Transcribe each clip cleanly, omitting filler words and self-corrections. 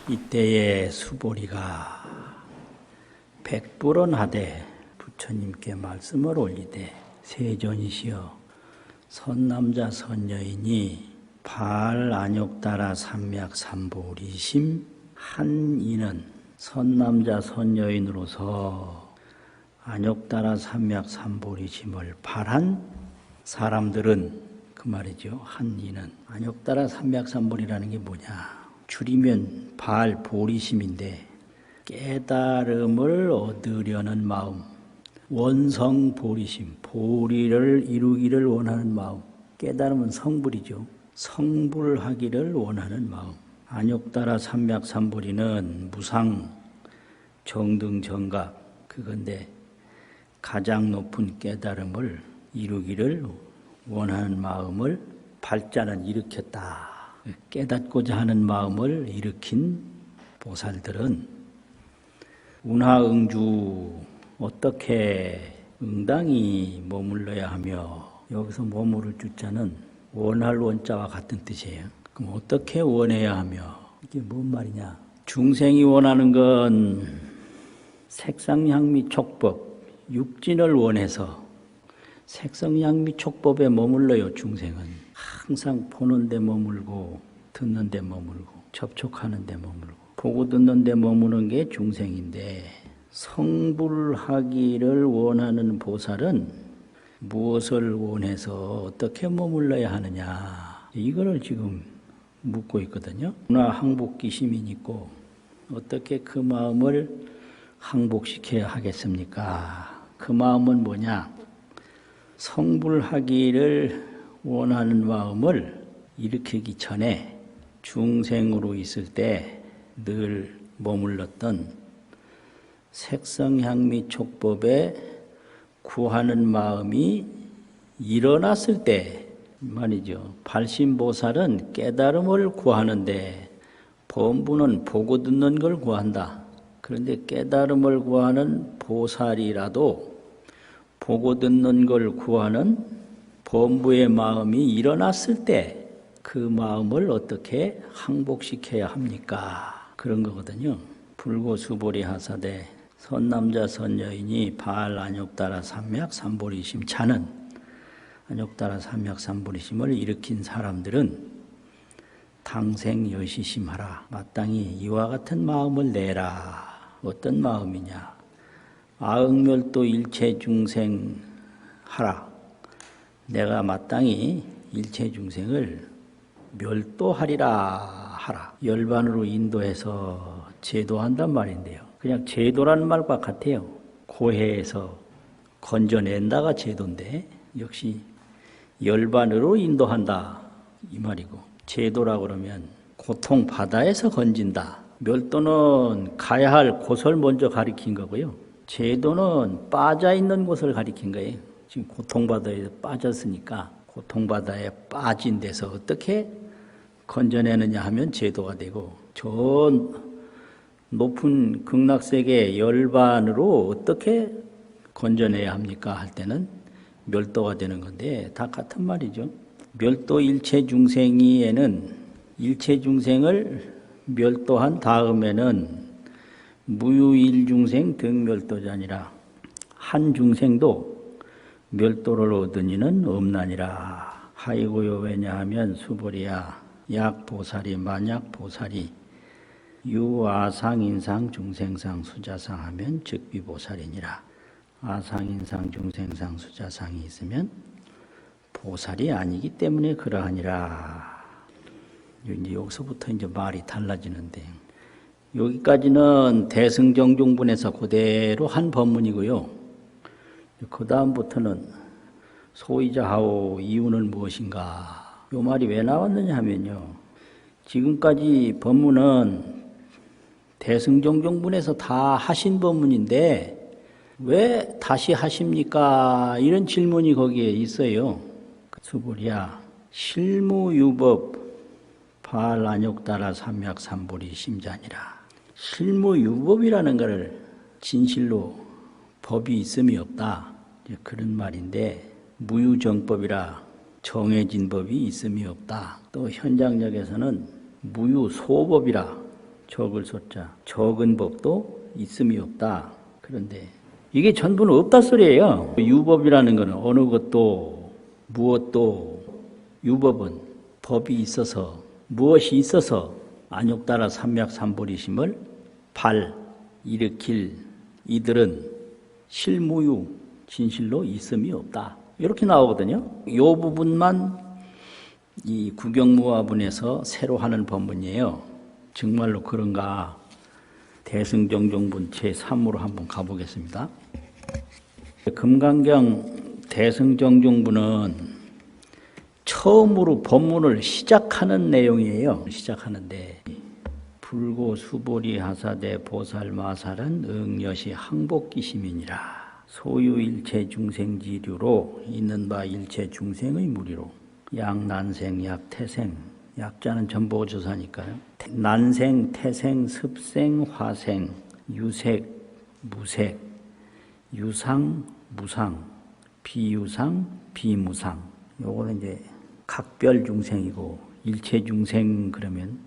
이때에 수보리가 백불언하되 부처님께 말씀을 올리되 세존이시여 선남자 선여인이 발안욕따라 삼맥삼보리심 한 이는 선남자 선여인으로서 안욕따라 삼맥삼보리심을 발한 사람들은 그 말이죠. 한 이는 안욕따라 삼맥삼보리라는 게 뭐냐? 줄이면 발보리심인데 깨달음을 얻으려는 마음, 원성보리심, 보리를 이루기를 원하는 마음. 깨달음은 성불이죠. 성불하기를 원하는 마음. 안욕따라 삼맥삼보리는 무상, 정등, 정각 그건데 가장 높은 깨달음을 이루기를 원하는 마음을 발자는 일으켰다. 깨닫고자 하는 마음을 일으킨 보살들은 운하응주 어떻게 응당히 머물러야 하며, 여기서 머무를 주자는 원할 원자와 같은 뜻이에요. 그럼 어떻게 원해야 하며, 이게 뭔 말이냐? 중생이 원하는 건 색상향미 촉법, 육진을 원해서 색성향미 촉법에 머물러요. 중생은 항상 보는 데 머물고 듣는 데 머물고 접촉하는 데 머물고 보고 듣는 데 머무는 게 중생인데, 성불하기를 원하는 보살은 무엇을 원해서 어떻게 머물러야 하느냐, 이거를 지금 묻고 있거든요. 문화 항복기심이 있고 어떻게 그 마음을 항복시켜야 하겠습니까? 그 마음은 뭐냐? 성불하기를 원하는 마음을 일으키기 전에 중생으로 있을 때 늘 머물렀던 색성향미 촉법에 구하는 마음이 일어났을 때 말이죠. 발심보살은 깨달음을 구하는데 범부는 보고 듣는 걸 구한다. 그런데 깨달음을 구하는 보살이라도 보고 듣는 걸 구하는 범부의 마음이 일어났을 때 그 마음을 어떻게 항복시켜야 합니까? 그런 거거든요. 불고수보리 하사대 선남자 선여인이 발안욕따라 삼맥삼보리심 차는 안욕따라 삼맥삼보리심을 일으킨 사람들은 당생여시심하라. 마땅히 이와 같은 마음을 내라. 어떤 마음이냐? 아응멸도 일체중생 하라. 내가 마땅히 일체중생을 멸도하리라 하라. 열반으로 인도해서 제도한단 말인데요. 그냥 제도라는 말과 같아요. 고해에서 건져낸다가 제도인데 역시 열반으로 인도한다 이 말이고, 제도라 그러면 고통 바다에서 건진다. 멸도는 가야 할 곳을 먼저 가리킨 거고요. 제도는 빠져 있는 곳을 가리킨 거예요. 지금 고통바다에 빠졌으니까 고통바다에 빠진 데서 어떻게 건져내느냐 하면 제도가 되고, 저 높은 극락세계 열반으로 어떻게 건져내야 합니까 할 때는 멸도가 되는 건데 다 같은 말이죠. 멸도 일체중생이에는 일체중생을 멸도한 다음에는 무유일중생 등멸도자니라. 한 중생도 멸도를 얻은 이는 없나니라. 하이고요. 왜냐하면 수보리야, 약보살이 만약 보살이 유아상인상 중생상 수자상 하면 즉비보살이니라. 아상인상 중생상 수자상이 있으면 보살이 아니기 때문에 그러하니라. 이제 여기서부터 이제 말이 달라지는데, 여기까지는 대승정중분에서 그대로 한 법문이고요. 그 다음부터는 소이자하오 이유는 무엇인가? 이 말이 왜 나왔느냐 하면요. 지금까지 법문은 대승정중분에서 다 하신 법문인데 왜 다시 하십니까? 이런 질문이 거기에 있어요. 수보리야, 실무유법 발안욕따라 삼맥삼보리 심자니라. 실무유법이라는 것을 진실로 법이 있음이 없다, 그런 말인데, 무유정법이라 정해진 법이 있음이 없다. 또 현장력에서는 무유소법이라 적을 소자. 적은 법도 있음이 없다. 그런데 이게 전부는 없다 소리예요. 유법이라는 것은 어느 것도 무엇도 유법은 법이 있어서 무엇이 있어서 안욕따라 삼맥삼보리심을 일으킬 이들은 실무유 진실로 있음이 없다. 이렇게 나오거든요. 이 부분만 이 구경무화분에서 새로 하는 법문이에요. 정말로 그런가? 대승정종분 제3으로 한번 가보겠습니다. 금강경 대승정종분은 처음으로 법문을 시작하는 내용이에요. 시작하는데 불고 수보리 하사대 보살마살은 응여시 항복기심이니라. 소유 일체 중생지류로 있는 바 일체 중생의 무리로 약난생 약태생 약자는 전보조사니까요. 난생 태생 습생 화생 유색 무색 유상 무상 비유상 비무상 요거는 이제 각별 중생이고 일체 중생 그러면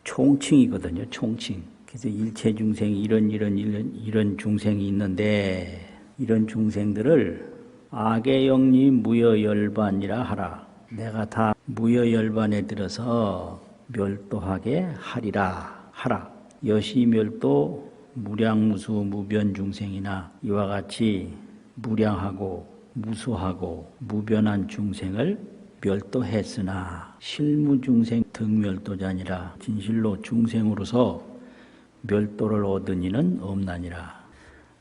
총칭이거든요. 총칭. 그래서 일체 중생이 이런 중생이 있는데 이런 중생들을 악의 영리 무여열반이라 하라. 내가 다 무여열반에 들어서 멸도하게 하라. 여시멸도 무량무수 무변중생이나 이와 같이 무량하고 무수하고 무변한 중생을 멸도했으나 실무중생 득멸도자니라. 진실로 중생으로서 멸도를 얻은 이는 없나니라.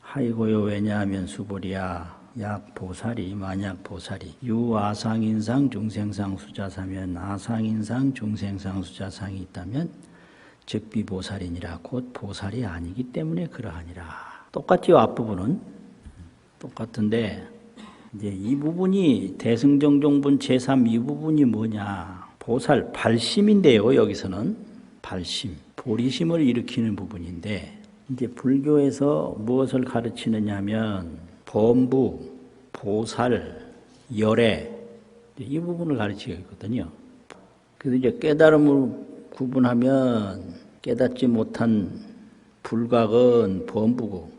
하이고요. 왜냐하면 수보리야 약보살이 만약 보살이 유아상인상 중생상 수자사면 아상인상 중생상 수자상이 있다면 즉비보살이니라. 곧 보살이 아니기 때문에 그러하니라. 똑같지요. 앞부분은 똑같은데 이제 이 부분이 대승정종분 제3 이 부분이 뭐냐? 보살 발심인데요. 여기서는 발심, 보리심을 일으키는 부분인데 이제 불교에서 무엇을 가르치느냐 하면 범부, 보살, 열애 이 부분을 가르치거든요. 그래서 이제 깨달음을 구분하면 깨닫지 못한 불각은 범부고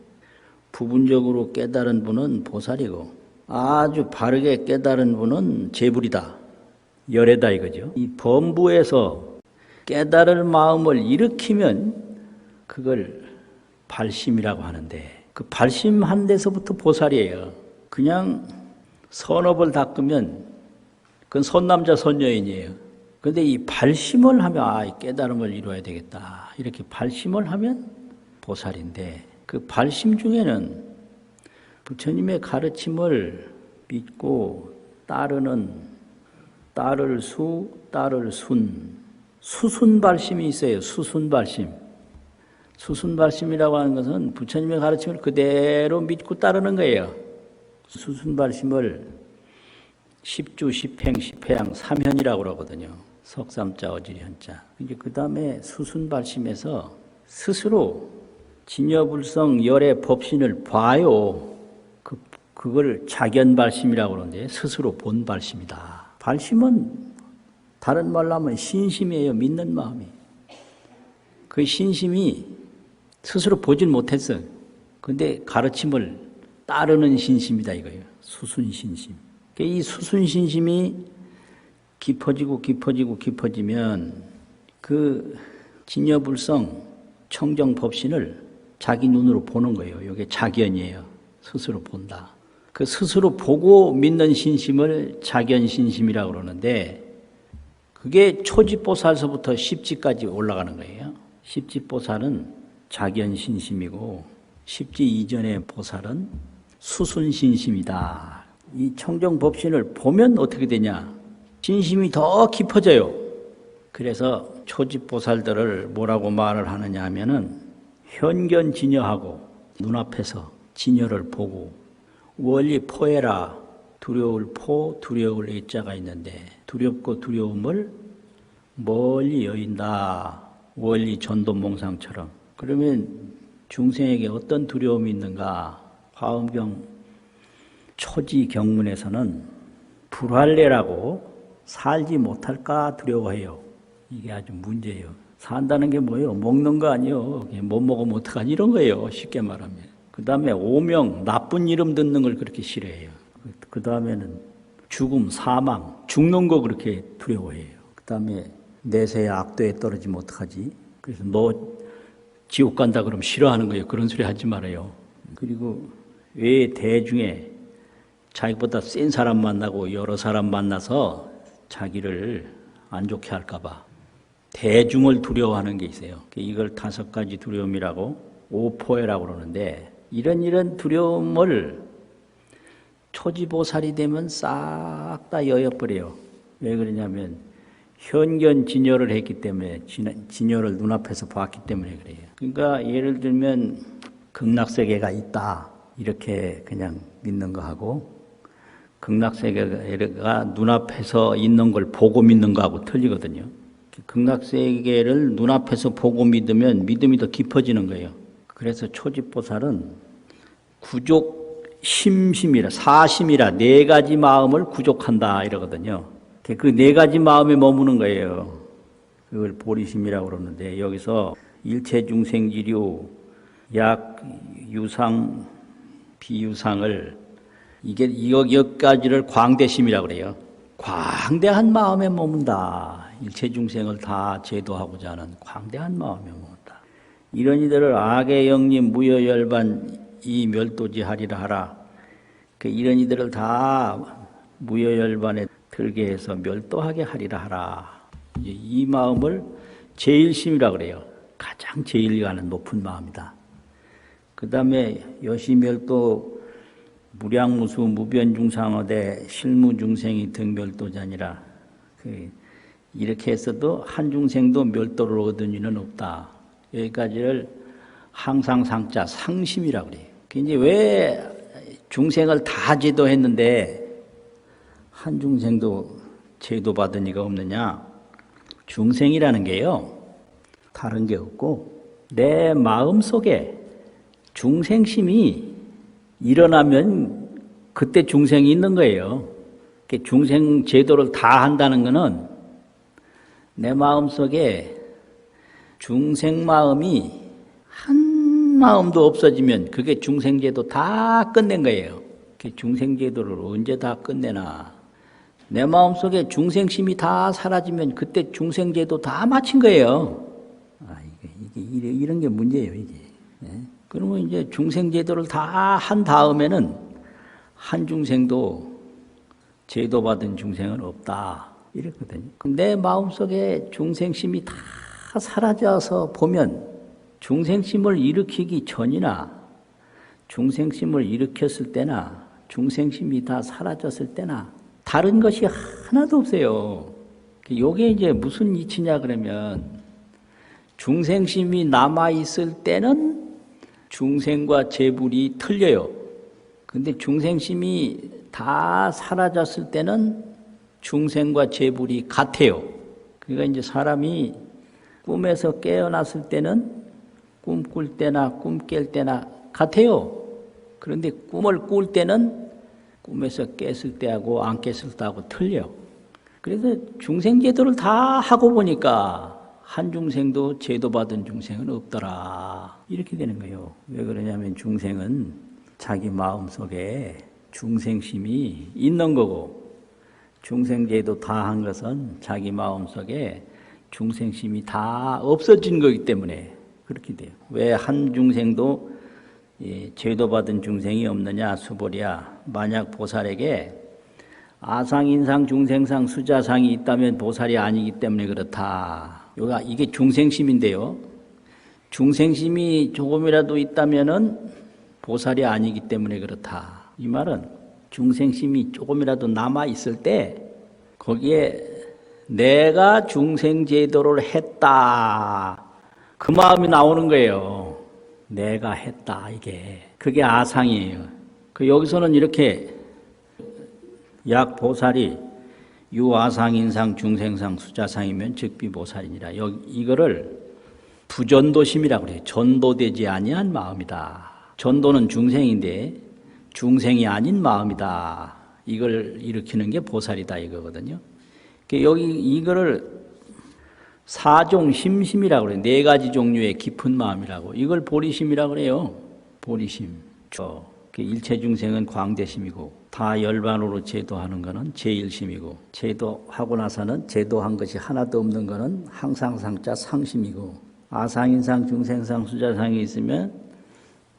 부분적으로 깨달은 분은 보살이고 아주 바르게 깨달은 분은 재불이다. 열애다 이거죠. 이 범부에서 깨달을 마음을 일으키면 그걸 발심이라고 하는데 그 발심한 데서부터 보살이에요. 그냥 선업을 닦으면 그건 선남자 선여인이에요. 그런데 이 발심을 하면 깨달음을 이루어야 되겠다. 이렇게 발심을 하면 보살인데 그 발심 중에는 부처님의 가르침을 믿고 따르는 따를 수, 따를 수순발심이 있어요. 수순발심. 수순발심이라고 하는 것은 부처님의 가르침을 그대로 믿고 따르는 거예요. 수순발심을 십주, 십행, 십회양, 삼현이라고 그러거든요. 석삼자, 어지리현자. 이제 그 다음에 수순발심에서 스스로 진여불성 열의 법신을 봐요. 그걸 자견발심이라고 그러는데 스스로 본 발심이다. 발심은 다른 말로 하면 신심이에요. 믿는 마음이. 그 신심이 스스로 보질 못했어요. 근데 가르침을 따르는 신심이다 이거예요. 수순신심. 이 수순신심이 깊어지면 그 진여불성 청정법신을 자기 눈으로 보는 거예요. 이게 자견이에요. 스스로 본다. 그 스스로 보고 믿는 신심을 자견신심이라고 그러는데 그게 초지보살서부터 십지까지 올라가는 거예요. 십지보살은 자견신심이고 십지 이전의 보살은 수순신심이다. 이 청정법신을 보면 어떻게 되냐? 신심이 더 깊어져요. 그래서 초지보살들을 뭐라고 말을 하느냐 하면은 현견진여하고 눈앞에서 진여를 보고 원리 포해라. 두려울 포, 두려울 의자가 있는데 두렵고 두려움을 멀리 여인다. 원리 전도몽상처럼. 그러면 중생에게 어떤 두려움이 있는가? 화엄경 초지 경문에서는 불할례라고 살지 못할까 두려워해요. 이게 아주 문제예요. 산다는 게 뭐예요? 먹는 거 아니에요. 못 먹으면 어떡하지? 이런 거예요. 쉽게 말하면. 그 다음에 오명, 나쁜 이름 듣는 걸 그렇게 싫어해요. 그 다음에는 죽음, 사망, 죽는 거 그렇게 두려워해요. 그 다음에 내세의 악도에 떨어지면 어떡하지? 그래서 너 지옥 간다 그러면 싫어하는 거예요. 그런 소리 하지 말아요. 그리고 왜 대중에 자기보다 센 사람 만나고 여러 사람 만나서 자기를 안 좋게 할까 봐 대중을 두려워하는 게 있어요. 이걸 5가지 두려움이라고 오포해라고 그러는데 이런 두려움을 초지보살이 되면 싹 다 여여버려요. 왜 그러냐면 현견 진여를 했기 때문에 진여를 눈앞에서 봤기 때문에 그래요. 그러니까 예를 들면 극락세계가 있다 이렇게 그냥 믿는 거하고 극락세계가 눈앞에서 있는 걸 보고 믿는 거하고 틀리거든요. 극락세계를 눈앞에서 보고 믿으면 믿음이 더 깊어지는 거예요. 그래서 초지보살은 구족 심심이라 사심이라 4가지 마음을 구족한다 이러거든요. 그 4가지 마음에 머무는 거예요. 그걸 보리심이라고 그러는데 여기서 일체중생지류 약 유상 비유상을 여기까지를 광대심이라고 그래요. 광대한 마음에 머문다. 일체중생을 다 제도하고자 하는 광대한 마음에 머문다. 이런 이들을 악의 영림 무여열반 이 멸도지하리라 하라. 이런 이들을 다 무여열반에 들게 해서 멸도하게 하리라 하라. 이 마음을 제일심이라고 그래요. 가장 제일가는 높은 마음이다. 그 다음에 여시멸도 무량무수 무변중상어대 실무중생이 등멸도자니라. 이렇게 했어도 한 중생도 멸도를 얻은 이는 없다. 여기까지를 항상 상자 상심이라고 그래요. 이제 왜 중생을 다 제도했는데 한 중생도 제도받은 이가 없느냐? 중생이라는 게요, 다른 게 없고 내 마음속에 중생심이 일어나면 그때 중생이 있는 거예요. 중생 제도를 다 한다는 것은 내 마음속에 중생 마음이 한 마음도 없어지면 그게 중생 제도 다 끝낸 거예요. 중생 제도를 언제 다 끝내나? 내 마음속에 중생심이 다 사라지면 그때 중생 제도 다 마친 거예요. 이게 이런 게 문제예요, 이게. 그러면 이제 중생 제도를 다 한 다음에는 한 중생도 제도받은 중생은 없다. 이랬거든요. 내 마음속에 중생심이 다 사라져서 보면 중생심을 일으키기 전이나 중생심을 일으켰을 때나 중생심이 다 사라졌을 때나 다른 것이 하나도 없어요. 이게 이제 무슨 이치냐 그러면 중생심이 남아있을 때는 중생과 재불이 틀려요. 근데 중생심이 다 사라졌을 때는 중생과 재불이 같아요. 그러니까 이제 사람이 꿈에서 깨어났을 때는 꿈 꿀 때나 꿈 깰 때나 같아요. 그런데 꿈을 꿀 때는 꿈에서 깼을 때하고 안 깼을 때하고 틀려. 그래서 중생 제도를 다 하고 보니까 한 중생도 제도받은 중생은 없더라. 이렇게 되는 거예요. 왜 그러냐면 중생은 자기 마음속에 중생심이 있는 거고 중생제도 다 한 것은 자기 마음속에 중생심이 다 없어진 거기 때문에 그렇게 돼요. 왜 한 중생도 제도받은 중생이 없느냐 수보리야. 만약 보살에게 아상, 인상, 중생상, 수자상이 있다면 보살이 아니기 때문에 그렇다. 이게 중생심인데요. 중생심이 조금이라도 있다면은 보살이 아니기 때문에 그렇다. 이 말은 중생심이 조금이라도 남아 있을 때 거기에 내가 중생제도를 했다. 그 마음이 나오는 거예요. 내가 했다. 그게 아상이에요. 여기서는 이렇게 약 보살이 유아상, 인상, 중생상, 수자상이면 즉비보살이니라. 이거를 부전도심이라고 그래요. 전도되지 아니한 마음이다. 전도는 중생인데 중생이 아닌 마음이다. 이걸 일으키는 게 보살이다 이거거든요. 이거를 사종 심심이라고 그래요. 네 가지 종류의 깊은 마음이라고. 이걸 보리심이라고 그래요. 보리심. 일체중생은 광대심이고 다 열반으로 제도하는 것은 제일심이고 제도하고 나서는 제도한 것이 하나도 없는 것은 항상상자 상심이고 아상인상 중생상 수자상이 있으면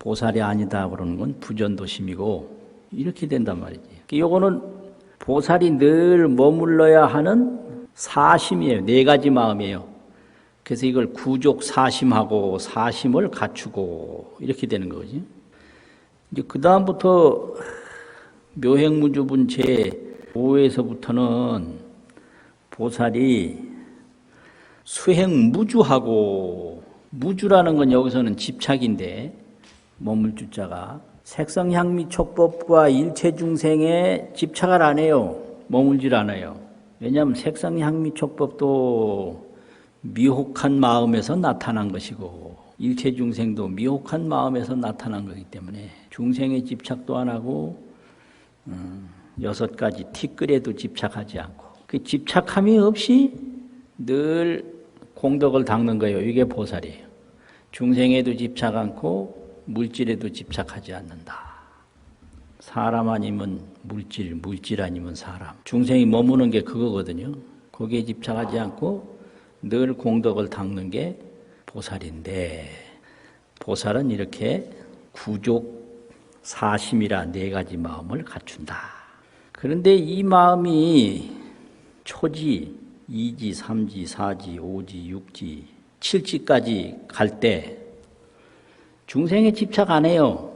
보살이 아니다 그러는 건 부전도심이고 이렇게 된단 말이지. 요거는 보살이 늘 머물러야 하는 사심이에요. 네 가지 마음이에요. 그래서 이걸 구족 사심하고 사심을 갖추고 이렇게 되는 거지. 이제 그 다음부터 묘행무주분 제5에서부터는 보살이 수행무주하고 무주라는 건 여기서는 집착인데 머물주자가 색성향미촉법과 일체중생에 집착을 안 해요. 머물질 않아요. 왜냐하면 색성향미촉법도 미혹한 마음에서 나타난 것이고 일체중생도 미혹한 마음에서 나타난 것이기 때문에 중생에 집착도 안 하고 6가지 티끌에도 집착하지 않고 그 집착함이 없이 늘 공덕을 닦는 거예요. 이게 보살이에요. 중생에도 집착 않고 물질에도 집착하지 않는다. 사람 아니면 물질, 물질 아니면 사람. 중생이 머무는 게 그거거든요. 거기에 집착하지 않고 늘 공덕을 닦는 게 보살인데 보살은 이렇게 구족 사심이라 네 가지 마음을 갖춘다. 그런데 이 마음이 초지, 이지, 삼지, 사지, 오지, 육지, 칠지까지 갈 때 중생에 집착 안 해요.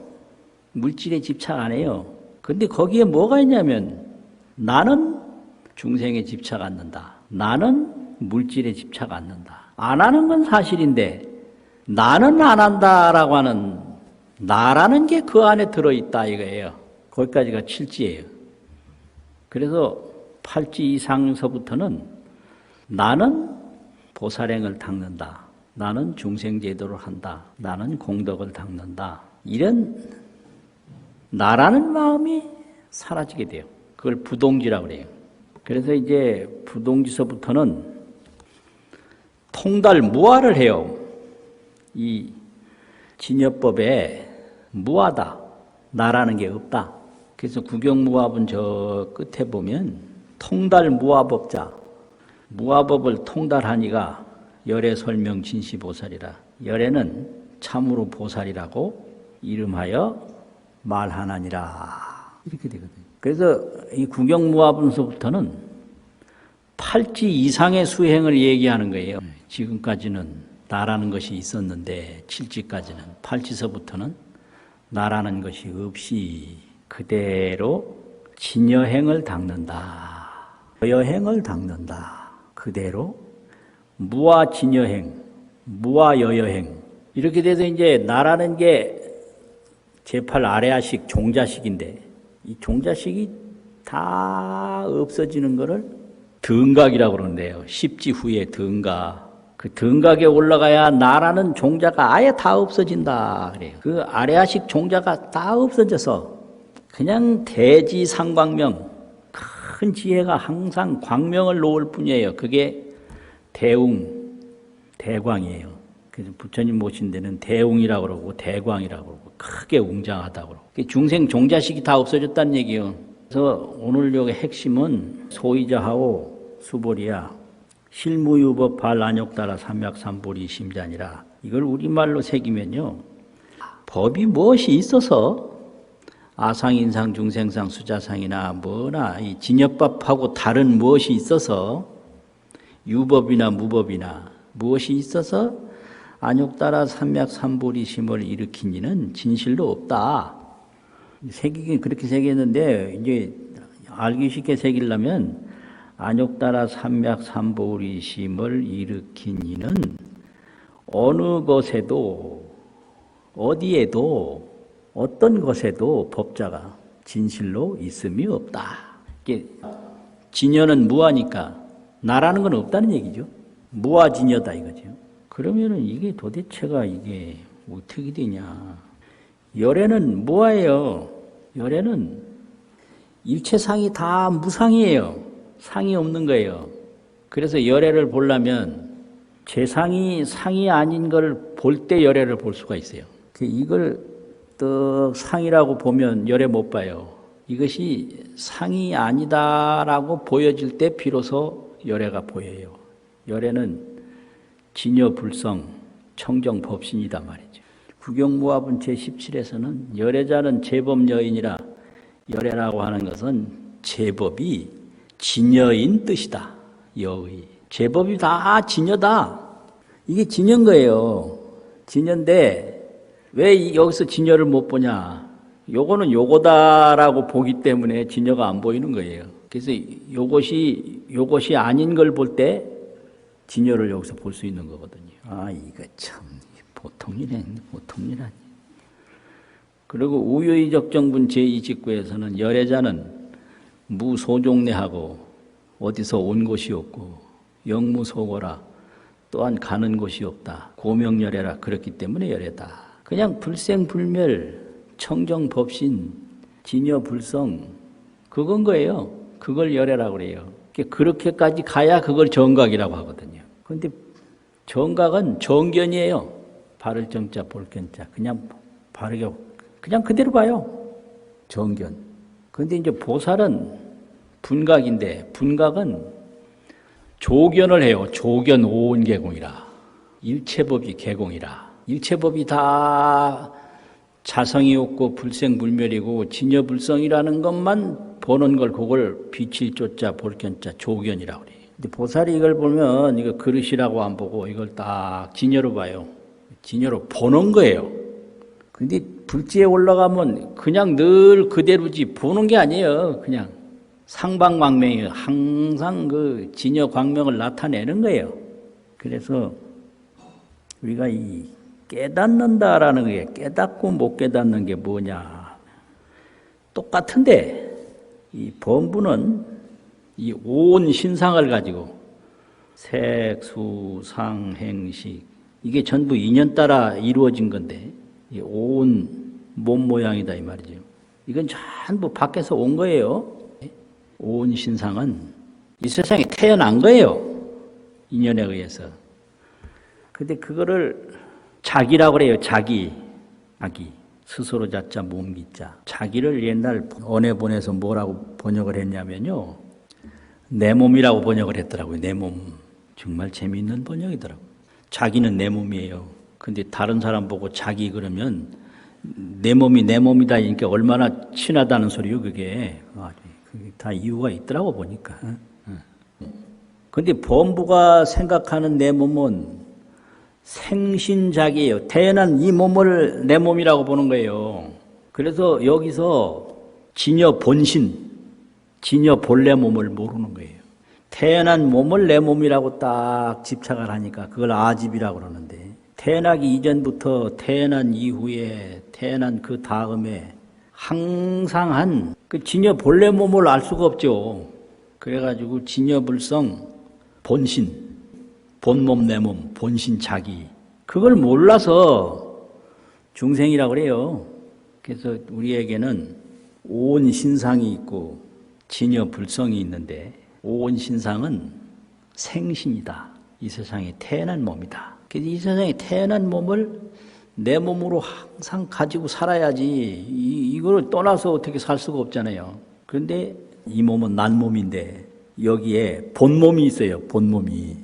물질에 집착 안 해요. 근데 거기에 뭐가 있냐면 나는 중생에 집착 않는다. 나는 물질에 집착 않는다. 안 하는 건 사실인데 나는 안 한다라고 하는 나라는 게 그 안에 들어있다 이거예요. 거기까지가 칠지예요. 그래서 팔지 이상서부터는 나는 보살행을 닦는다. 나는 중생제도를 한다. 나는 공덕을 닦는다. 이런 나라는 마음이 사라지게 돼요. 그걸 부동지라고 그래요. 그래서 이제 부동지서부터는 통달 무아를 해요. 이 진여법에 무아다. 나라는 게 없다. 그래서 구경무아분 저 끝에 보면 통달 무아법자. 무아법을 통달하니가 열애 설명 진시보살이라. 열애는 참으로 보살이라고 이름하여 말하나니라. 이렇게 되거든요. 그래서 이 구경무아분서부터는 팔지 이상의 수행을 얘기하는 거예요. 지금까지는 나라는 것이 있었는데 칠지까지는 팔지서부터는 나라는 것이 없이 그대로 진여행을 닦는다. 여행을 닦는다. 그대로 무아진여행, 무아여여행 이렇게 돼서 이제 나라는 게 제8 아레아식 종자식인데 이 종자식이 다 없어지는 거를 등각이라고 그러는데요. 십지 후에 등각. 그 등각에 올라가야 나라는 종자가 아예 다 없어진다 그래요. 그 아레아식 종자가 다 없어져서 그냥 대지상광명 큰 지혜가 항상 광명을 놓을 뿐이에요. 그게 대웅, 대광이에요. 그래서 부처님 모신 데는 대웅이라고 그러고 대광이라고 그러고 크게 웅장하다고 그러고 중생 종자식이 다 없어졌다는 얘기예요. 그래서 오늘 여기 핵심은 소이자하오 수보리야 실무유법 발안욕따라 삼약삼보리 심자니라. 이걸 우리말로 새기면요. 법이 무엇이 있어서 아상인상 중생상 수자상이나 뭐나 이 진여법하고 다른 무엇이 있어서 유법이나 무법이나 무엇이 있어서 안욕따라 삼약삼보리심을 일으킨 이는 진실로 없다. 새기긴 그렇게 새겼는데 이제 알기 쉽게 새기려면 안욕따라 삼약삼보리심을 일으킨 이는 어느 것에도 어디에도 어떤 것에도 법자가 진실로 있음이 없다. 이게 진여는 무아니까 나라는 건 없다는 얘기죠. 무아진여다 이거죠. 그러면은 이게 도대체가 이게 어떻게 되냐. 열애는 무아예요. 열애는 일체상이 다 무상이에요. 상이 없는 거예요. 그래서 열애를 보려면 재상이 상이 아닌 걸 볼 때 열애를 볼 수가 있어요. 이걸 떡 상이라고 보면 열애 못 봐요. 이것이 상이 아니다라고 보여질 때 비로소 열애가 보여요. 열애는 진여불성 청정법신이다 말이죠. 구경무화분 제17에서는 열애자는 제법여인이라 열애라고 하는 것은 제법이 진여인 뜻이다. 여의. 제법이 다 진여다. 이게 진여인 거예요. 진여인데 왜 여기서 진여를 못 보냐. 요거는 요거다라고 보기 때문에 진여가 안 보이는 거예요. 그래서 요것이 아닌 걸 볼 때 진여를 여기서 볼 수 있는 거거든요. 아, 이거 참 보통 일이 아니네. 보통 일 아니에요. 그리고 우유의적정분 제2직구에서는 열애자는 무소종내하고 어디서 온 곳이 없고 영무소고라 또한 가는 곳이 없다. 고명열애라 그렇기 때문에 열애다. 그냥 불생불멸 청정법신 진여불성 그건 거예요. 그걸 열애라고 그래요. 그렇게까지 가야 그걸 정각이라고 하거든요. 그런데 정각은 정견이에요. 바를 정자 볼견자 그냥 바르게 그냥 그대로 봐요. 정견. 그런데 이제 보살은 분각인데 분각은 조견을 해요. 조견 오온개공이라. 일체법이 개공이라. 일체법이 다 자성이 없고 불생불멸이고 진여불성이라는 것만 보는 걸 그걸 비칠조자 볼견자 조견이라고 그래요. 근데 보살이 이걸 보면 이거 그릇이라고 안 보고 이걸 딱 진여로 봐요. 진여로 보는 거예요. 근데 불지에 올라가면 그냥 늘 그대로지 보는 게 아니에요. 그냥 상방광명이에요. 항상 그 진여 광명을 나타내는 거예요. 그래서 우리가 이 깨닫는다라는 게 깨닫고 못 깨닫는 게 뭐냐. 똑같은데 이 범부는 이 온 신상을 가지고 색, 수, 상, 행식 이게 전부 인연 따라 이루어진 건데 이 온 몸 모양이다 이 말이죠. 이건 전부 밖에서 온 거예요. 온 신상은 이 세상에 태어난 거예요. 인연에 의해서. 근데 그거를 자기라고 그래요. 자기. 스스로 자자 몸기자. 자기를 옛날 언에 보내서 뭐라고 번역을 했냐면요. 내 몸이라고 번역을 했더라고요. 내 몸. 정말 재미있는 번역이더라고요. 자기는 내 몸이에요. 근데 다른 사람 보고 자기 그러면 내 몸이 내 몸이다. 그러니까 얼마나 친하다는 소리요, 그게. 그게 다 이유가 있더라고 보니까. 근데 범부가 생각하는 내 몸은 생신작이에요. 태어난 이 몸을 내 몸이라고 보는 거예요. 그래서 여기서 진여 본신, 진여 본래 몸을 모르는 거예요. 태어난 몸을 내 몸이라고 딱 집착을 하니까 그걸 아집이라고 그러는데 태어나기 이전부터 태어난 이후에 태어난 그 다음에 항상 한 그 진여 본래 몸을 알 수가 없죠. 그래가지고 진여불성 본신, 본몸 내 몸, 본신 자기 그걸 몰라서 중생이라고 그래요. 그래서 우리에게는 온 신상이 있고 진여불성이 있는데 온 신상은 생신이다. 이 세상에 태어난 몸이다. 그래서 이 세상에 태어난 몸을 내 몸으로 항상 가지고 살아야지 이걸 떠나서 어떻게 살 수가 없잖아요. 그런데 이 몸은 난 몸인데 여기에 본몸이 있어요. 본몸이.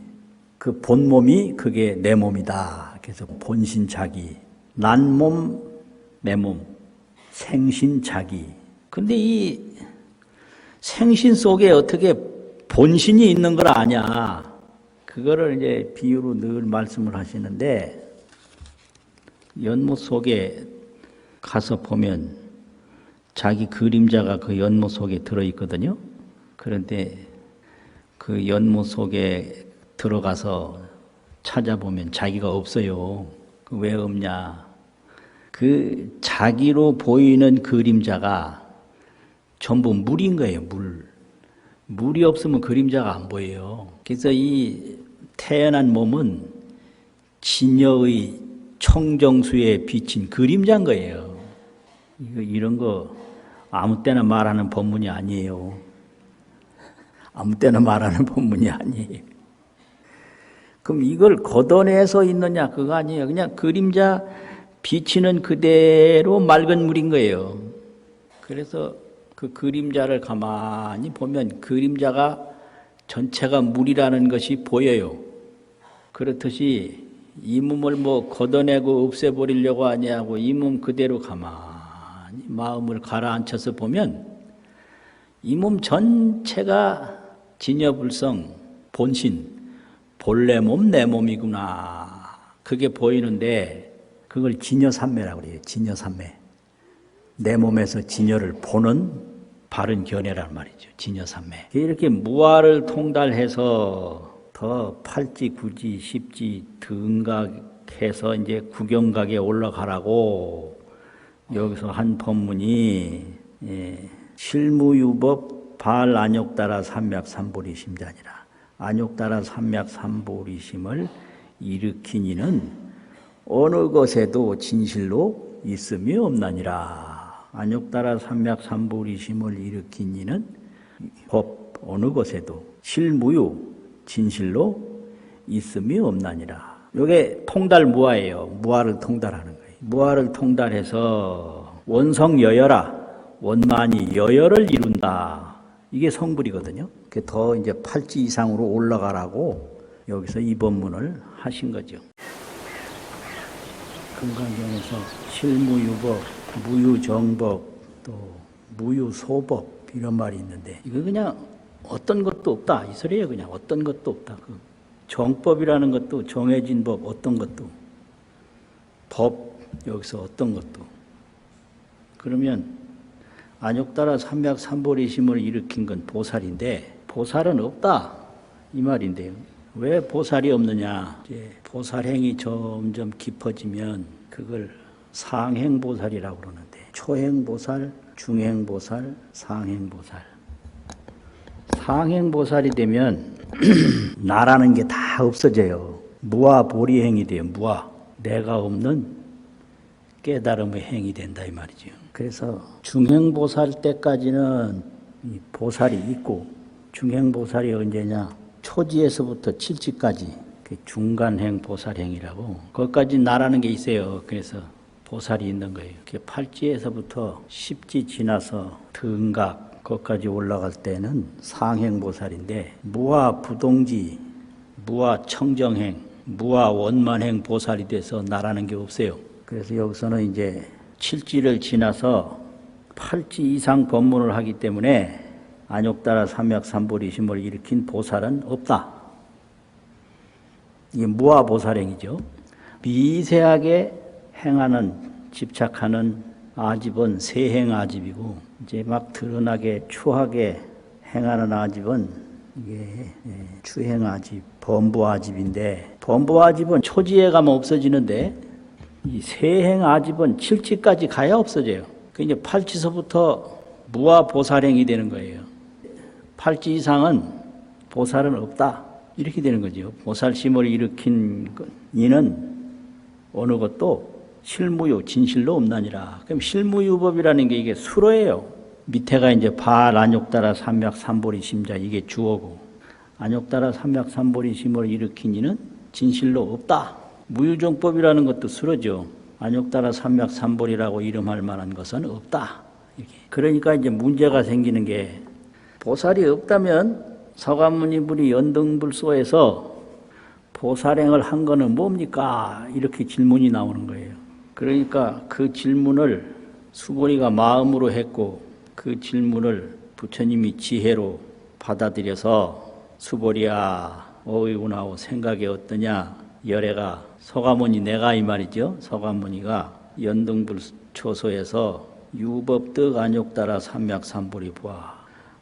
그 본몸이 그게 내 몸이다. 그래서 본신 자기. 난 몸, 내 몸. 생신 자기. 근데 이 생신 속에 어떻게 본신이 있는 걸 아냐. 그거를 이제 비유로 늘 말씀을 하시는데 연못 속에 가서 보면 자기 그림자가 그 연못 속에 들어있거든요. 그런데 그 연못 속에 들어가서 찾아보면 자기가 없어요. 왜 없냐? 그 자기로 보이는 그림자가 전부 물인 거예요. 물이 없으면 그림자가 안 보여요. 그래서 이 태어난 몸은 진여의 청정수에 비친 그림자인 거예요. 이런 거 아무 때나 말하는 법문이 아니에요. 아무 때나 말하는 법문이 아니에요. 그럼 이걸 걷어내서 있느냐? 그거 아니에요. 그냥 그림자 비치는 그대로 맑은 물인 거예요. 그래서 그 그림자를 가만히 보면 그림자가 전체가 물이라는 것이 보여요. 그렇듯이 이 몸을 뭐 걷어내고 없애버리려고 하냐고 이 몸 그대로 가만히 마음을 가라앉혀서 보면 이 몸 전체가 진여불성 본신, 본래 몸 내 몸이구나. 그게 보이는데 그걸 진여삼매라고 그래요. 진여삼매. 내 몸에서 진여를 보는 바른 견해란 말이죠. 진여삼매. 이렇게 무아를 통달해서 더 팔지, 구지, 십지, 등각해서 이제 구경각에 올라가라고 여기서 한 법문이 실무유법 발안욕따라 삼맥삼보리심자니라. 안욕따라 삼맥삼보리심을 일으킨 이는 어느 것에도 진실로 있음이 없나니라. 안욕따라 삼맥삼보리심을 일으킨 이는 법 어느 것에도 실무유 진실로 있음이 없나니라. 이게 통달무아예요. 무아를 통달하는 거예요. 무아를 통달해서 원성여여라. 원만이 여여를 이룬다. 이게 성불이거든요. 더 이제 팔지 이상으로 올라가라고 여기서 이 법문을 하신 거죠. 금강경에서 실무유법, 무유정법, 또 무유소법 이런 말이 있는데 이거 그냥 어떤 것도 없다 이 소리예요. 그냥 어떤 것도 없다. 그 정법이라는 것도 정해진 법 어떤 것도 법 여기서 어떤 것도 그러면 안욕따라 삼맥삼보리심을 일으킨 건 보살인데 보살은 없다 이 말인데요. 왜 보살이 없느냐? 이제 보살행이 점점 깊어지면 그걸 상행보살이라고 그러는데 초행보살, 중행보살, 상행보살. 상행보살이 되면 나라는 게 다 없어져요. 무아보리행이 돼요. 무아. 내가 없는 깨달음의 행이 된다 이 말이죠. 그래서 중행보살 때까지는 이 보살이 있고 중행보살이 언제냐? 초지에서부터 칠지까지 중간행 보살행이라고 거기까지 나라는 게 있어요. 그래서 보살이 있는 거예요. 팔지에서부터 십지 지나서 등각 거기까지 올라갈 때는 상행보살인데 무아 부동지, 무아 청정행, 무아 원만행 보살이 돼서 나라는 게 없어요. 그래서 여기서는 이제 칠지를 지나서 팔지 이상 법문을 하기 때문에 안욕따라 삼맥삼보리심을 일으킨 보살은 없다. 이게 무아보살행이죠. 미세하게 행하는 집착하는 아집은 세행아집이고 이제 막 드러나게 추하게 행하는 아집은 이게 추행아집, 범부아집인데 범부아집은 초지에 가면 없어지는데 이 세행아집은 칠지까지 가야 없어져요. 그 이제 팔지서부터 무아보살행이 되는 거예요. 팔지 이상은 보살은 없다. 이렇게 되는 거죠. 보살심을 일으킨 이는 어느 것도 실무유, 진실로 없나니라. 그럼 실무유법이라는 게 이게 수로예요. 밑에가 이제 발, 안욕따라 삼맥삼보리심자 이게 주어고 안욕따라 삼맥삼보리심을 일으킨 이는 진실로 없다. 무유정법이라는 것도 수로죠. 안욕따라 삼맥삼보리라고 이름할 만한 것은 없다. 이렇게. 그러니까 이제 문제가 생기는 게 보살이 없다면 서가모니불이 연등불소에서 보살행을 한 거는 뭡니까? 이렇게 질문이 나오는 거예요. 그러니까 그 질문을 수보리가 마음으로 했고 그 질문을 부처님이 지혜로 받아들여서 수보리야 어이구나오 생각이 어떠냐? 열애가 서가모니 내가 이 말이죠. 서가모니가 연등불초소에서 유법득 안욕따라 삼맥삼보리 보아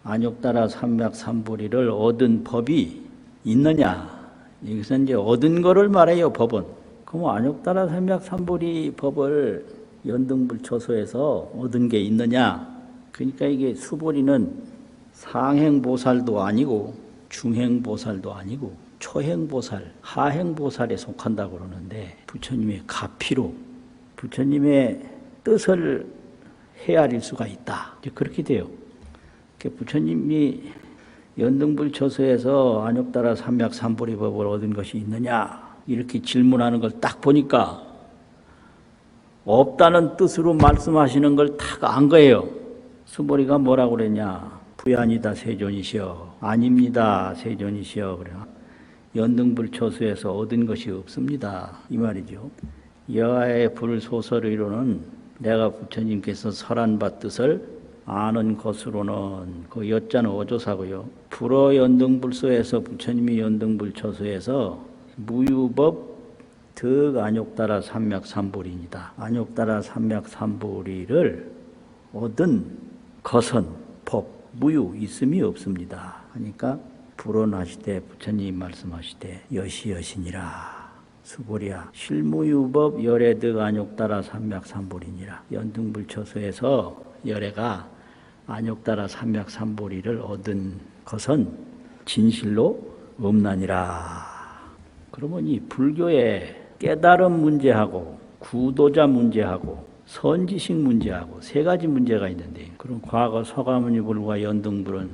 안욕따라 삼맥삼보리를 얻은 법이 있느냐? 여기서 이제 얻은 거를 말해요. 법은. 그럼 안욕따라 삼맥삼보리 법을 연등불초소에서 얻은 게 있느냐? 그러니까 이게 수보리는 상행보살도 아니고 중행보살도 아니고 초행보살, 하행보살에 속한다고 그러는데 부처님의 가피로 부처님의 뜻을 헤아릴 수가 있다. 이제 그렇게 돼요. 부처님이 연등불처소에서 안욕따라 삼맥삼보리 법을 얻은 것이 있느냐 이렇게 질문하는 걸 딱 보니까 없다는 뜻으로 말씀하시는 걸 딱 안 거예요. 수보리가 뭐라고 그랬냐. 부야니다 세존이시여. 아닙니다 세존이시여. 그래. 연등불처소에서 얻은 것이 없습니다. 이 말이죠. 여하의 불소설의로는 내가 부처님께서 설한 바 뜻을 아는 것으로는 그 여자는 어조사고요. 불어 연등불소에서 부처님이 연등불처소에서 무유법 득 안욕따라 삼맥삼보리입니다. 안욕따라 삼맥삼보리를 얻은 것은 법, 무유, 있음이 없습니다. 그러니까 불언하시되 부처님 말씀하시되 여시여시니라. 수보리야 실무유법 열애득 안욕따라 삼맥삼보리니라. 연등불처소에서 열애가 안욕따라 삼맥삼보리를 얻은 것은 진실로 없나니라. 그러면 이 불교의 깨달음 문제하고 구도자 문제하고 선지식 문제하고 세 가지 문제가 있는데, 그럼 과거 서가모니불과 연등불은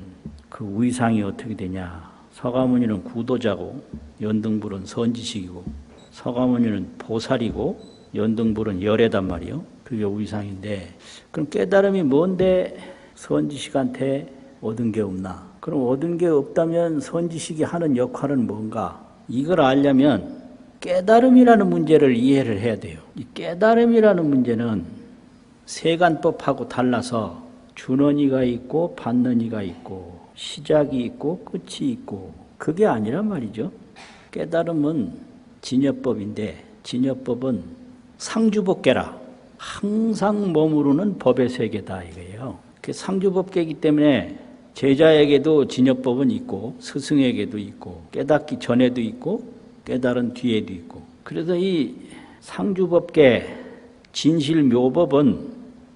그 위상이 어떻게 되냐. 서가모니는 구도자고 연등불은 선지식이고, 서가모니는 보살이고 연등불은 열애단 말이요. 그게 위상인데, 그럼 깨달음이 뭔데 선지식한테 얻은 게 없나? 그럼 얻은 게 없다면 선지식이 하는 역할은 뭔가? 이걸 알려면 깨달음이라는 문제를 이해를 해야 돼요. 이 깨달음이라는 문제는 세간법하고 달라서 준언이가 있고 받는이가 있고 시작이 있고 끝이 있고 그게 아니란 말이죠. 깨달음은 진여법인데 진여법은 상주법계라. 항상 머무르는 법의 세계다 이거예요. 상주법계이기 때문에 제자에게도 진여법은 있고 스승에게도 있고 깨닫기 전에도 있고 깨달은 뒤에도 있고, 그래서 이 상주법계 진실묘법은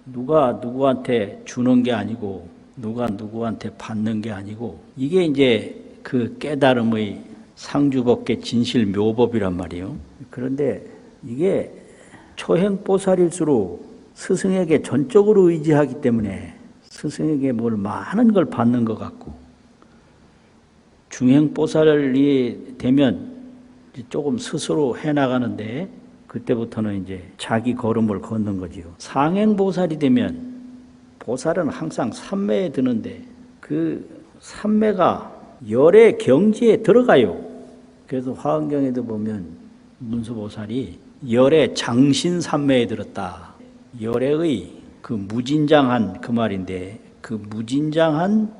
누가 누구한테 주는 게 아니고 누가 누구한테 받는 게 아니고, 이게 이제 그 깨달음의 상주법계 진실묘법이란 말이에요. 그런데 이게 초행보살일수록 스승에게 전적으로 의지하기 때문에 스승에게 뭘 많은 걸 받는 것 같고, 중행보살이 되면 조금 스스로 해나가는데 그때부터는 이제 자기 걸음을 걷는 거지요. 상행보살이 되면 보살은 항상 삼매에 드는데 그 삼매가 열의 경지에 들어가요. 그래서 화엄경에도 보면 문수보살이 열의 장신삼매에 들었다. 열의 그 무진장한 그 말인데, 그 무진장한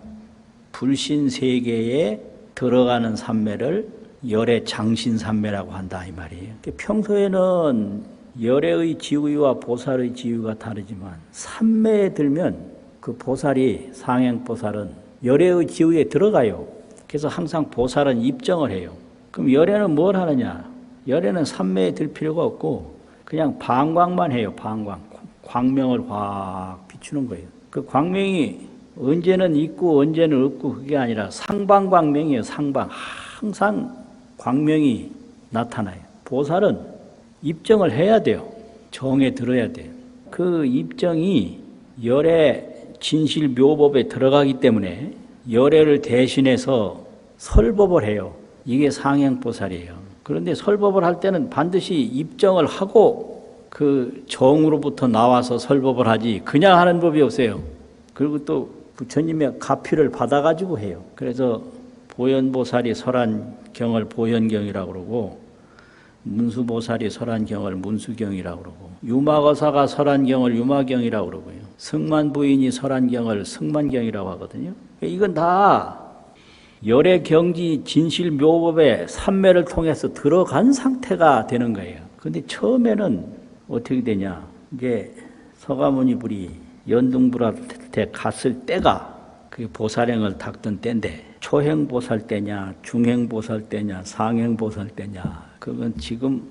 불신세계에 들어가는 삼매를 열의 장신삼매라고 한다 이 말이에요. 평소에는 열의 지위와 보살의 지위가 다르지만 삼매에 들면 그 보살이 상행보살은 열의 지위에 들어가요. 그래서 항상 보살은 입정을 해요. 그럼 열애는 뭘 하느냐? 열애는 삼매에 들 필요가 없고 그냥 방광만 해요. 방광. 광명을 확 비추는 거예요. 그 광명이 언제는 있고 언제는 없고 그게 아니라 상방광명이에요. 상방. 항상 광명이 나타나요. 보살은 입정을 해야 돼요. 정에 들어야 돼요. 그 입정이 열의 진실묘법에 들어가기 때문에 열애를 대신해서 설법을 해요. 이게 상행보살이에요. 그런데 설법을 할 때는 반드시 입정을 하고 그 정으로부터 나와서 설법을 하지 그냥 하는 법이 없어요. 그리고 또 부처님의 가피를 받아가지고 해요. 그래서 보현보살이 설한 경을 보현경이라고 그러고 문수보살이 설한 경을 문수경이라고 그러고 유마거사가 설한 경을 유마경이라고 그러고요. 승만부인이 설한 경을 승만경이라고 하거든요. 이건 다 열의 경지 진실묘법의 삼매를 통해서 들어간 상태가 되는 거예요. 그런데 처음에는 어떻게 되냐? 이게 서가모니불이 연등불한테 갔을 때가 그 보살행을 닦던 때인데 초행보살 때냐, 중행보살 때냐, 상행보살 때냐, 그건 지금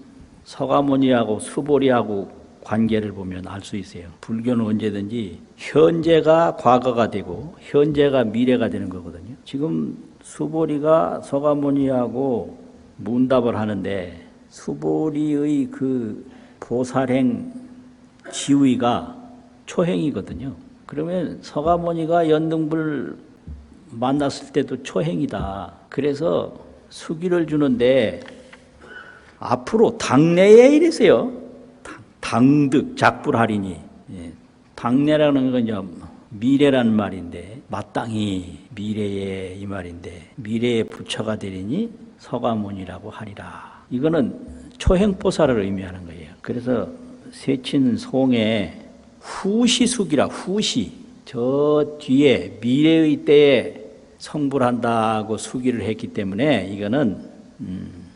서가모니하고 수보리하고 관계를 보면 알 수 있어요. 불교는 언제든지 현재가 과거가 되고 현재가 미래가 되는 거거든요. 지금 수보리가 서가모니하고 문답을 하는데 수보리의 그 보살행 지위가 초행이거든요. 그러면 서가모니가 연등불 만났을 때도 초행이다. 그래서 수기를 주는데 앞으로 당내에 이래서요. 당득 작불하리니. 예. 당내라는 건 이제 미래란 말인데 마땅히 미래에 이 말인데 미래의 부처가 되리니 서가모니라고 하리라. 이거는 초행보살을 의미하는 거예요. 그래서 세친송에 후시숙이라 후시 저 뒤에 미래의 때에 성불한다고 수기를 했기 때문에 이거는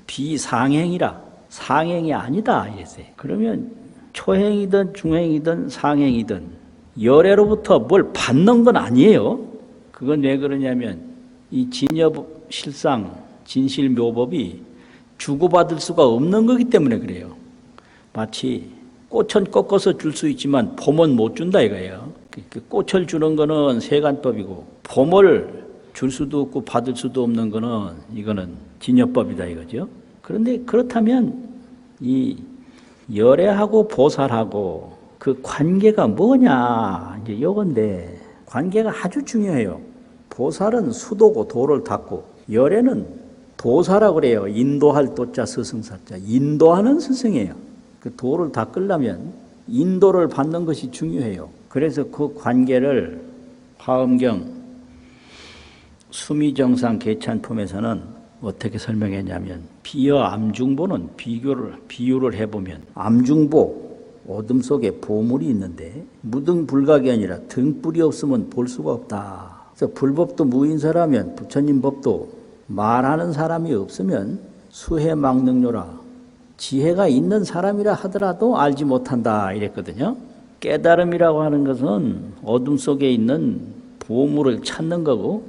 비상행이라 상행이 아니다 이랬어요. 그러면 초행이든 중행이든 상행이든 열애로부터 뭘 받는 건 아니에요. 그건 왜 그러냐면 이 진여실상 진실묘법이 주고받을 수가 없는 거기 때문에 그래요. 마치 꽃은 꺾어서 줄 수 있지만 봄은 못 준다 이거예요. 꽃을 주는 거는 세간법이고 봄을 줄 수도 없고 받을 수도 없는 거는 이거는 진여법이다 이거죠. 그런데 그렇다면 이 열애하고 보살하고 그 관계가 뭐냐 이제 요건데 관계가 아주 중요해요. 보살은 수도고 도를 닦고 열애는 도사라고 그래요. 인도할 도자 스승사자 인도하는 스승이에요. 그 도를 닦으려면 인도를 받는 것이 중요해요. 그래서 그 관계를 화엄경 수미정상 개찬품에서는 어떻게 설명했냐면 비여 암중보는 비유를 해보면 암중보 어둠 속에 보물이 있는데 무등불각이 아니라 등불이 없으면 볼 수가 없다. 그래서 불법도 무인사라면 부처님 법도 말하는 사람이 없으면 수해망능료라 지혜가 있는 사람이라 하더라도 알지 못한다 이랬거든요. 깨달음이라고 하는 것은 어둠 속에 있는 보물을 찾는 거고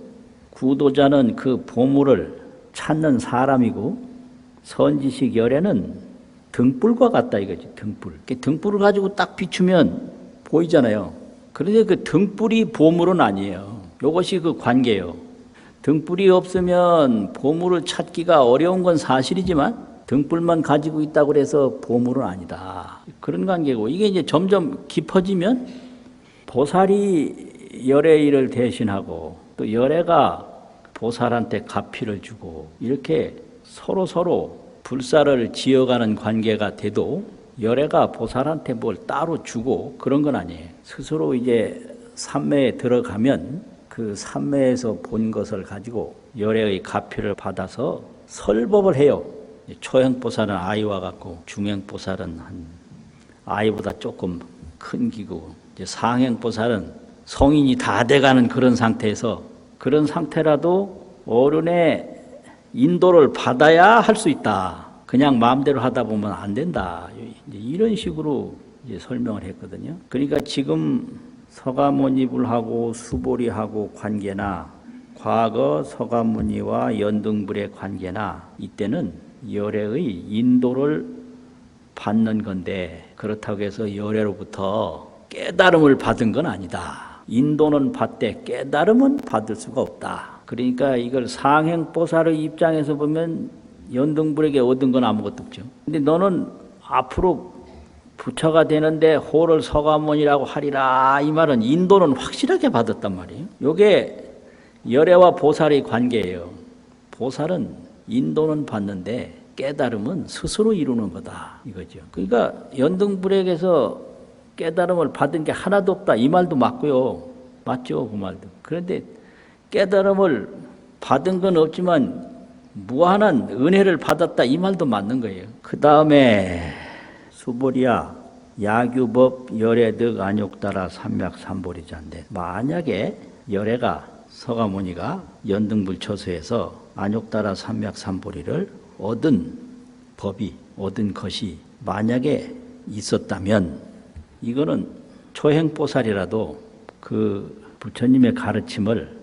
구도자는 그 보물을 찾는 사람이고 선지식 열애는 등불과 같다 이거지. 등불을 가지고 딱 비추면 보이잖아요. 그런데 그 등불이 보물은 아니에요. 이것이 그 관계예요. 등불이 없으면 보물을 찾기가 어려운 건 사실이지만 등불만 가지고 있다고 해서 보물은 아니다. 그런 관계고 이게 이제 점점 깊어지면 보살이 열애 일을 대신하고 또 열애가 보살한테 가피를 주고 이렇게 서로 불사를 지어가는 관계가 돼도 열애가 보살한테 뭘 따로 주고 그런 건 아니에요. 스스로 이제 삼매에 들어가면 그 삼매에서 본 것을 가지고 열애의 가피를 받아서 설법을 해요. 초행보살은 아이와 같고 중행보살은 한 아이보다 조금 큰 기고 이제 상행보살은 성인이 다 돼가는 그런 상태에서 그런 상태라도 어른의 인도를 받아야 할 수 있다. 그냥 마음대로 하다 보면 안 된다. 이런 식으로 이제 설명을 했거든요. 그러니까 지금 서가모니불하고 수보리하고 관계나 과거 서가모니와 연등불의 관계나 이때는 열애의 인도를 받는 건데 그렇다고 해서 열애로부터 깨달음을 받은 건 아니다. 인도는 받되 깨달음은 받을 수가 없다. 그러니까 이걸 상행보살의 입장에서 보면 연등불에게 얻은 건 아무것도 없죠. 근데 너는 앞으로 부처가 되는데 호를 서가모니라고 하리라 이 말은 인도는 확실하게 받았단 말이에요. 이게 열애와 보살의 관계예요. 보살은 인도는 받는데 깨달음은 스스로 이루는 거다 이거죠. 그러니까 연등불에게서 깨달음을 받은 게 하나도 없다 이 말도 맞고요. 맞죠 그 말도. 그런데 깨달음을 받은 건 없지만 무한한 은혜를 받았다 이 말도 맞는 거예요. 그 다음에 수보리야 야규법 열애득 안욕따라 삼맥삼보리자인데 만약에 열애가 서가모니가 연등불 처소에서 안욕따라 삼맥삼보리를 얻은 법이 얻은 것이 만약에 있었다면 이거는 초행보살이라도 그 부처님의 가르침을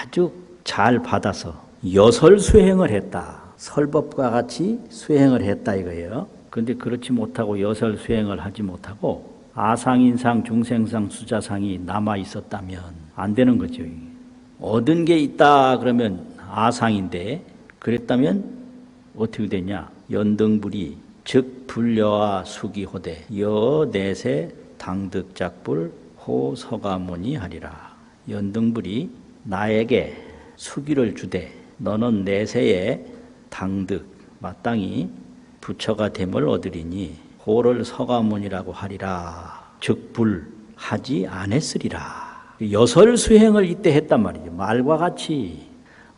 아주 잘 받아서 여설 수행을 했다. 설법과 같이 수행을 했다 이거예요. 그런데 그렇지 못하고 여설 수행을 하지 못하고 아상인상 중생상 수자상이 남아 있었다면 안 되는 거죠. 얻은 게 있다 그러면 아상인데 그랬다면 어떻게 되냐? 연등불이 즉 불여와 수기호대 여내세 당득작불 호서가모니 하리라. 연등불이 나에게 수기를 주되 너는 내세에 당득 마땅히 부처가 됨을 얻으리니 호를 서가문이라고 하리라. 즉 불하지 않았으리라. 여설수행을 이때 했단 말이죠. 말과 같이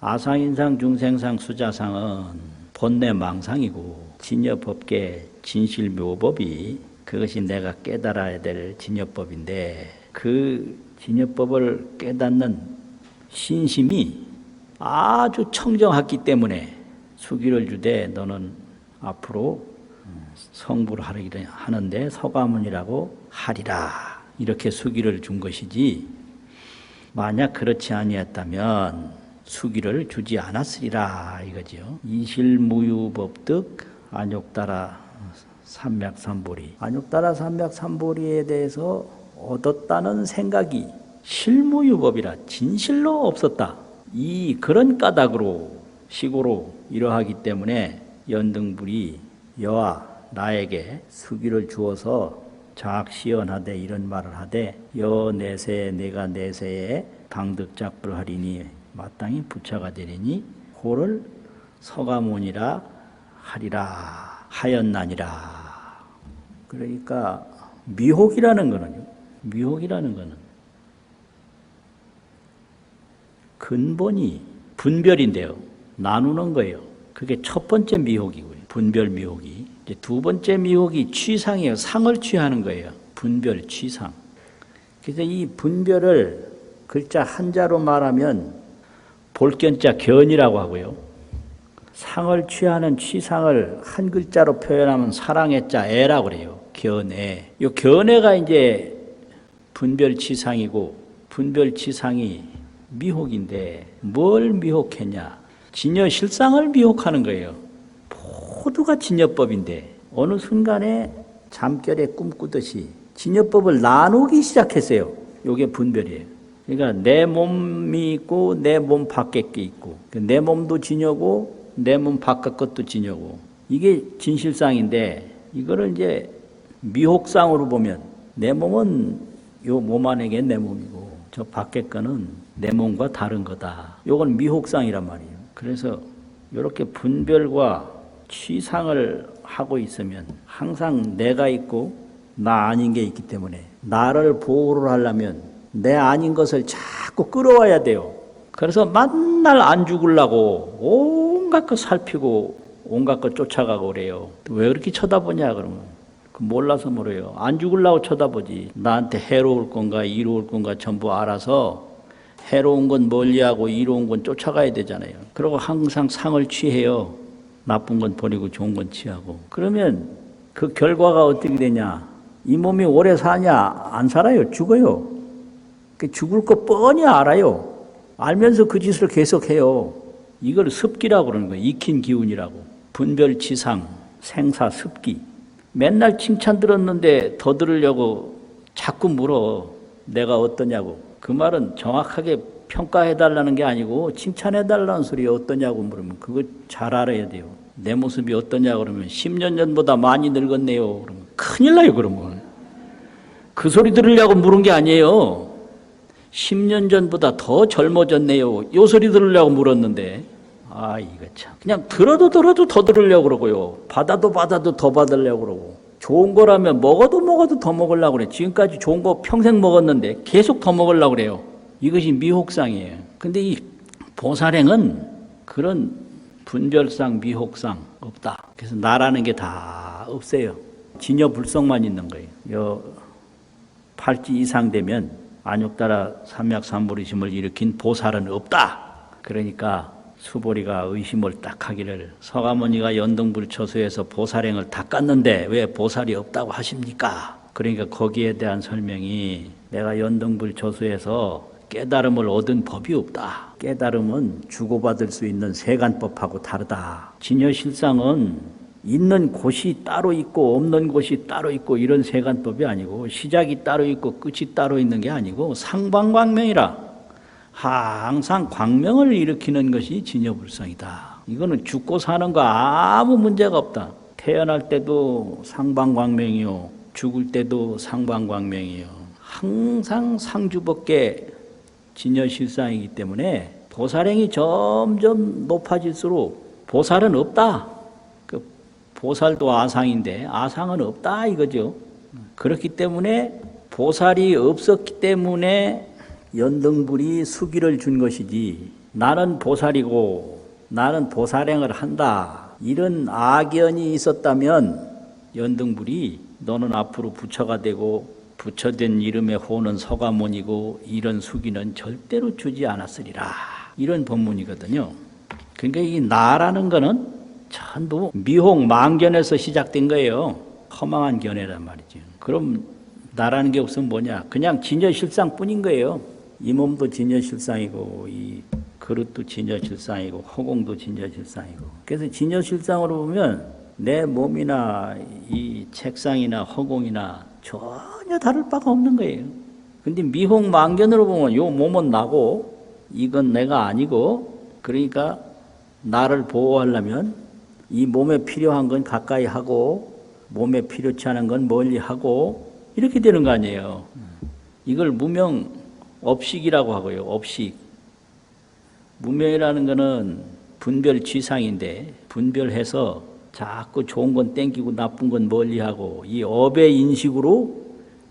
아상인상 중생상 수자상은 본래 망상이고 진여법계 진실묘법이 그것이 내가 깨달아야 될 진여법인데 그 진여법을 깨닫는 신심이 아주 청정하기 때문에 수기를 주되 너는 앞으로 성불을 하는데 서가문이라고 하리라. 이렇게 수기를 준 것이지 만약 그렇지 아니었다면 수기를 주지 않았으리라 이거죠. 이실무유법득 안욕따라 삼맥삼보리. 안욕따라 삼맥삼보리에 대해서 얻었다는 생각이 실무유법이라 진실로 없었다. 이 그런 까닭으로 식으로 이러하기 때문에 연등불이 여와 나에게 수기를 주어서 작시연하되 이런 말을 하되 여 내세 내가 내세에 당득작불 하리니 마땅히 부처가 되리니 호를 서가문이라 하리라 하였나니라. 그러니까 미혹이라는 거는 근본이 분별인데요. 나누는 거예요. 그게 첫 번째 미혹이고요. 분별 미혹이. 이제 두 번째 미혹이 취상이에요. 상을 취하는 거예요. 분별 취상. 그래서 이 분별을 글자 한자로 말하면 볼견자 견이라고 하고요. 상을 취하는 취상을 한 글자로 표현하면 사랑의 자 애라고 그래요. 견애. 이 견애가 이제 분별 취상이고 분별 취상이 미혹인데 뭘 미혹했냐? 진여 실상을 미혹하는 거예요. 모두가 진여법인데 어느 순간에 잠결에 꿈꾸듯이 진여법을 나누기 시작했어요. 이게 분별이에요. 그러니까 내 몸이 있고 내 몸 밖에 게 있고 내 몸도 진여고 내 몸 바깥 것도 진여고 이게 진실상인데 이거를 이제 미혹상으로 보면 내 몸은 요 몸 안에 내 몸이고 저 밖에 거는 내 몸과 다른 거다. 요건 미혹상이란 말이에요. 그래서 이렇게 분별과 취상을 하고 있으면 항상 내가 있고 나 아닌 게 있기 때문에 나를 보호를 하려면 내 아닌 것을 자꾸 끌어와야 돼요. 그래서 만날 안 죽으려고 온갖 것 살피고 온갖 것 쫓아가고 그래요. 왜 그렇게 쳐다보냐 그러면 몰라서 모르요. 안 죽으려고 쳐다보지. 나한테 해로울 건가 이로울 건가 전부 알아서 해로운 건 멀리하고 이로운 건 쫓아가야 되잖아요. 그리고 항상 상을 취해요. 나쁜 건 버리고 좋은 건 취하고. 그러면 그 결과가 어떻게 되냐. 이 몸이 오래 사냐 안 살아요. 죽어요. 죽을 거 뻔히 알아요. 알면서 그 짓을 계속해요. 이걸 습기라고 그러는 거예요. 익힌 기운이라고. 분별치상, 생사, 습기. 맨날 칭찬 들었는데 더 들으려고 자꾸 물어. 내가 어떠냐고. 그 말은 정확하게 평가해달라는 게 아니고 칭찬해달라는 소리가 어떠냐고 물으면 그거 잘 알아야 돼요. 내 모습이 어떠냐고 그러면 10년 전보다 많이 늙었네요. 그러면 큰일 나요. 그러면 그 소리 들으려고 물은 게 아니에요. 10년 전보다 더 젊어졌네요. 요 소리 들으려고 물었는데 이거 참 그냥 들어도 더 들으려고 그러고요. 받아도 더 받으려고 그러고 좋은 거라면 먹어도 더 먹으려고 그래. 지금까지 좋은 거 평생 먹었는데 계속 더 먹으려고 그래요. 이것이 미혹상이에요. 근데 이 보살행은 그런 분별상 미혹상 없다. 그래서 나라는 게 다 없어요. 진여불성만 있는 거예요. 요 팔찌 이상 되면 안욕따라 삼맥삼보리심을 일으킨 보살은 없다. 그러니까 수보리가 의심을 딱 하기를 서가모니가 연등불처소에서 보살행을 다 깠는데 왜 보살이 없다고 하십니까? 그러니까 거기에 대한 설명이 내가 연등불처소에서 깨달음을 얻은 법이 없다. 깨달음은 주고받을 수 있는 세간법하고 다르다. 진여실상은 있는 곳이 따로 있고 없는 곳이 따로 있고 이런 세간법이 아니고 시작이 따로 있고 끝이 따로 있는 게 아니고 상방광명이라 항상 광명을 일으키는 것이 진여불성이다. 이거는 죽고 사는 거 아무 문제가 없다. 태어날 때도 상방광명이요. 죽을 때도 상방광명이요. 항상 상주법계 진여실상이기 때문에 보살행이 점점 높아질수록 보살은 없다. 그 보살도 아상인데 아상은 없다 이거죠. 그렇기 때문에 보살이 없었기 때문에 연등불이 수기를 준 것이지, 나는 보살이고 나는 보살행을 한다 이런 악연이 있었다면 연등불이 너는 앞으로 부처가 되고 부처된 이름의 호는 서가모니고 이런 수기는 절대로 주지 않았으리라, 이런 법문이거든요. 그러니까 이 나라는 거는 전부 미홍 망견에서 시작된 거예요. 허망한 견해란 말이죠. 그럼 나라는 게 없으면 뭐냐? 그냥 진여실상뿐인 거예요. 이 몸도 진여실상이고 이 그릇도 진여실상이고 허공도 진여실상이고. 그래서 진여실상으로 보면 내 몸이나 이 책상이나 허공이나 전혀 다를 바가 없는 거예요. 근데 미홍망견으로 보면 요 몸은 나고 이건 내가 아니고, 그러니까 나를 보호하려면 이 몸에 필요한 건 가까이 하고 몸에 필요치 않은 건 멀리 하고 이렇게 되는 거 아니에요. 이걸 무명업식이라고 하고요. 업식. 무명이라는 거는 분별지상인데 분별해서 자꾸 좋은 건 땡기고 나쁜 건 멀리하고 이 업의 인식으로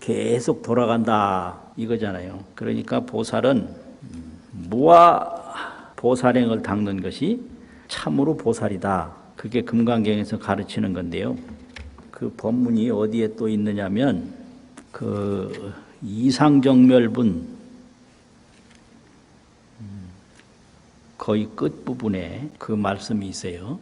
계속 돌아간다 이거잖아요. 그러니까 보살은 무아 보살행을 닦는 것이 참으로 보살이다. 그게 금강경에서 가르치는 건데요. 그 법문이 어디에 또 있느냐면 그 이상정멸분 거의 끝부분에 그 말씀이 있어요.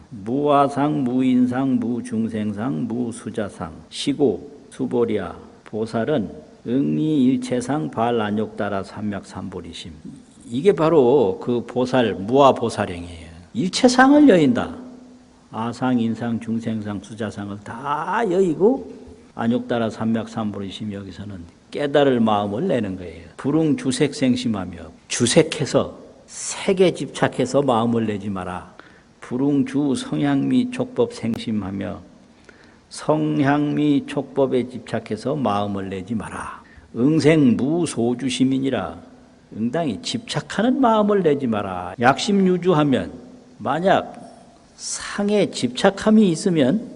무아상, 무인상, 무중생상, 무수자상, 시고, 수보리아, 보살은 응리일체상, 발안욕따라 삼맥삼보리심. 이게 바로 그 보살, 무아보살행이에요. 일체상을 여인다. 아상, 인상, 중생상, 수자상을 다 여의고 안욕따라 삼맥삼보리심, 여기서는 깨달을 마음을 내는 거예요. 불응주색생심하며 주색해서 색에 집착해서 마음을 내지 마라. 불응주 성향미 촉법 생심하며 성향미 촉법에 집착해서 마음을 내지 마라. 응생무소주시민이라. 응당히 집착하는 마음을 내지 마라. 약심유주하면 만약 상에 집착함이 있으면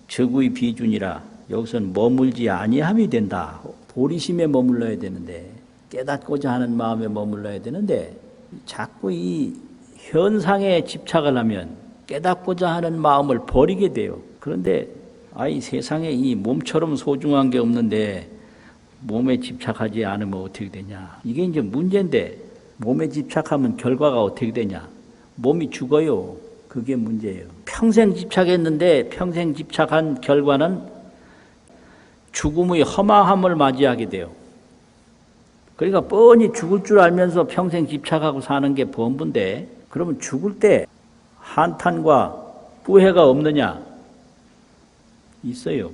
적의 비준이라. 여기서는 머물지 아니함이 된다. 보리심에 머물러야 되는데, 깨닫고자 하는 마음에 머물러야 되는데 자꾸 이 현상에 집착을 하면 깨닫고자 하는 마음을 버리게 돼요. 그런데 세상에 이 몸처럼 소중한 게 없는데 몸에 집착하지 않으면 어떻게 되냐. 이게 이제 문제인데, 몸에 집착하면 결과가 어떻게 되냐. 몸이 죽어요. 그게 문제예요. 평생 집착했는데 평생 집착한 결과는 죽음의 허망함을 맞이하게 돼요. 그러니까 뻔히 죽을 줄 알면서 평생 집착하고 사는 게 범부인데, 그러면 죽을 때 한탄과 후회가 없느냐? 있어요.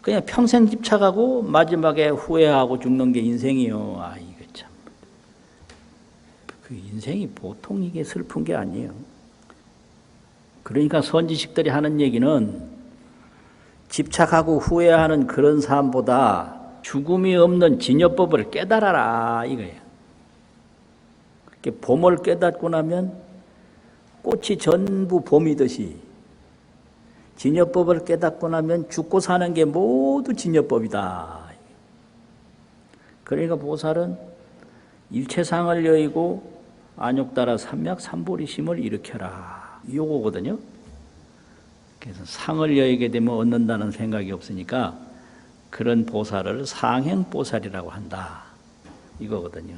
그냥 평생 집착하고 마지막에 후회하고 죽는 게 인생이요. 이거 참. 그 인생이 보통 이게 슬픈 게 아니에요. 그러니까 선지식들이 하는 얘기는 집착하고 후회하는 그런 삶보다 죽음이 없는 진여법을 깨달아라 이거예요. 봄을 깨닫고 나면 꽃이 전부 봄이듯이 진여법을 깨닫고 나면 죽고 사는 게 모두 진여법이다. 그러니까 보살은 일체상을 여의고 안욕따라 삼맥삼보리심을 일으켜라 요거거든요. 그래서 상을 여의게 되면 얻는다는 생각이 없으니까 그런 보살을 상행보살이라고 한다 이거거든요.